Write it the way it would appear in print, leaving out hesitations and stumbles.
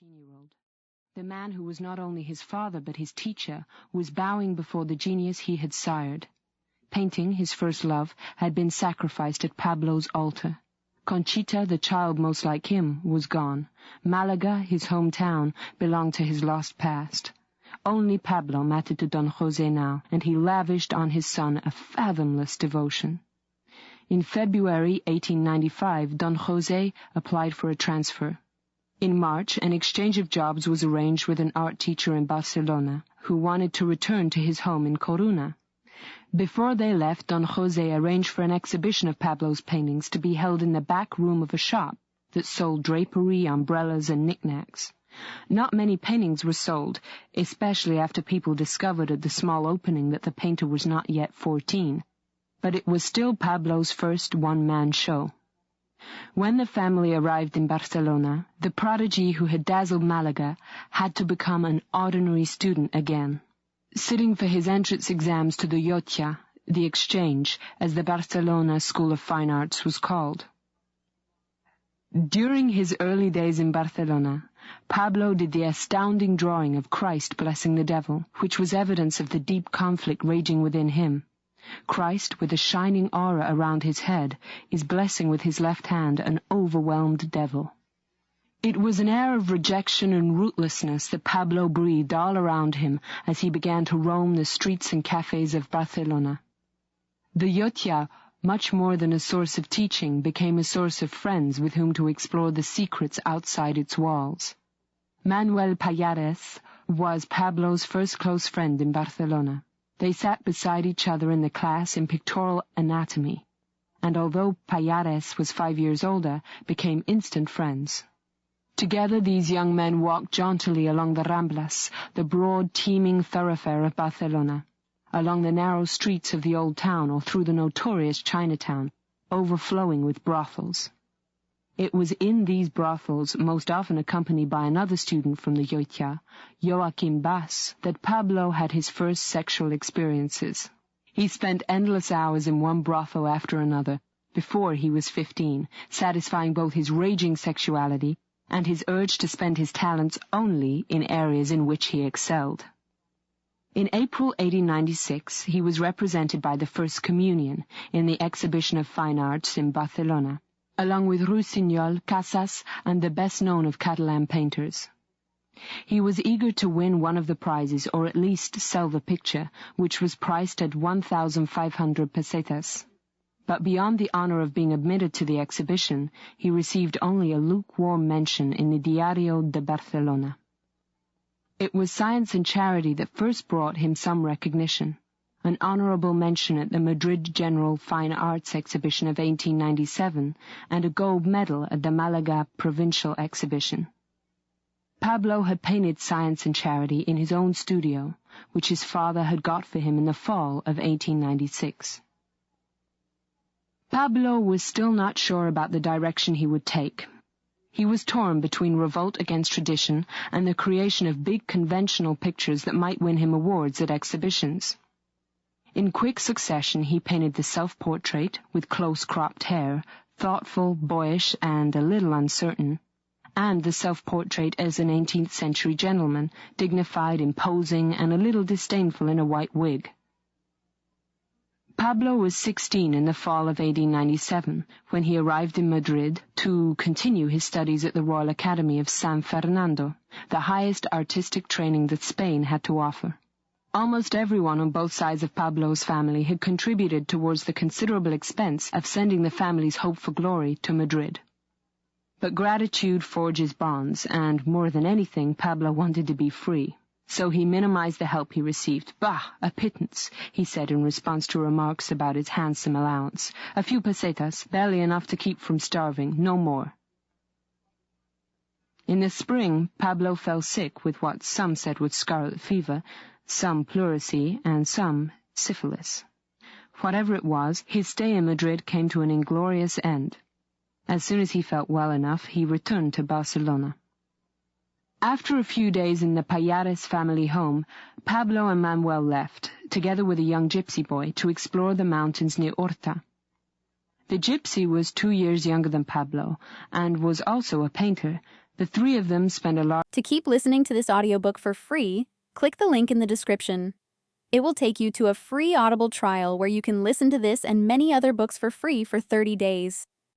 14-year-old. The man who was not only his father but his teacher was bowing before the genius he had sired. Painting, his first love, had been sacrificed at Pablo's altar. Conchita, the child most like him, was gone. Malaga, his hometown, belonged to his lost past. Only Pablo mattered to Don José now, and he lavished on his son a fathomless devotion. In February 1895, Don José applied for a transfer. In March, an exchange of jobs was arranged with an art teacher in Barcelona, who wanted to return to his home in Coruna. Before they left, Don José arranged for an exhibition of Pablo's paintings to be held in the back room of a shop that sold drapery, umbrellas, and knickknacks. Not many paintings were sold, especially after people discovered at the small opening that the painter was not yet 14. But it was still Pablo's first one-man show. When the family arrived in Barcelona, the prodigy who had dazzled Malaga had to become an ordinary student again. Sitting for his entrance exams to the Llotja, the exchange, as the Barcelona School of Fine Arts was called. During his early days in Barcelona, Pablo did the astounding drawing of Christ blessing the devil, which was evidence of the deep conflict raging within him. Christ, with a shining aura around his head, is blessing with his left hand an overwhelmed devil. It was an air of rejection and rootlessness that Pablo breathed all around him as he began to roam the streets and cafes of Barcelona. The Llotja, much more than a source of teaching, became a source of friends with whom to explore the secrets outside its walls. Manuel Pallares was Pablo's first close friend in Barcelona. They sat beside each other in the class in pictorial anatomy, and although Pallares was 5 years older, became instant friends. Together these young men walked jauntily along the Ramblas, the broad, teeming thoroughfare of Barcelona, along the narrow streets of the old town or through the notorious Chinatown, overflowing with brothels. It was in these brothels, most often accompanied by another student from the Llotja, Joaquim Bas, that Pablo had his first sexual experiences. He spent endless hours in one brothel after another, before he was 15, satisfying both his raging sexuality and his urge to spend his talents only in areas in which he excelled. In April 1896, he was represented by the First Communion in the Exhibition of Fine Arts in Barcelona, along with Rossinyol, Casas, and the best-known of Catalan painters. He was eager to win one of the prizes, or at least sell the picture, which was priced at 1,500 pesetas. But beyond the honor of being admitted to the exhibition, he received only a lukewarm mention in the Diario de Barcelona. It was science and charity that first brought him some recognition. An honorable mention at the Madrid General Fine Arts Exhibition of 1897, and a gold medal at the Malaga Provincial Exhibition. Pablo had painted science and charity in his own studio, which his father had got for him in the fall of 1896. Pablo was still not sure about the direction he would take. He was torn between revolt against tradition and the creation of big conventional pictures that might win him awards at exhibitions. In quick succession he painted the self-portrait, with close cropped hair, thoughtful, boyish, and a little uncertain, and the self-portrait as an 18th-century gentleman, dignified, imposing, and a little disdainful in a white wig. Pablo was 16 in the fall of 1897, when he arrived in Madrid to continue his studies at the Royal Academy of San Fernando, the highest artistic training that Spain had to offer. Almost everyone on both sides of Pablo's family had contributed towards the considerable expense of sending the family's hope for glory to Madrid. But gratitude forges bonds, and more than anything, Pablo wanted to be free. So he minimized the help he received. "Bah, a pittance," he said in response to remarks about his handsome allowance. "A few pesetas, barely enough to keep from starving, no more." In the spring, Pablo fell sick with what some said was scarlet fever, some pleurisy, and some syphilis. Whatever it was, his stay in Madrid came to an inglorious end. As soon as he felt well enough, he returned to Barcelona. After a few days in the Pallares family home, Pablo and Manuel left, together with a young gypsy boy, to explore the mountains near Horta. The gypsy was 2 years younger than Pablo, and was also a painter, The three of them spend a large... To keep listening to this audiobook for free, click the link in the description. It will take you to a free Audible trial where you can listen to this and many other books for free for 30 days.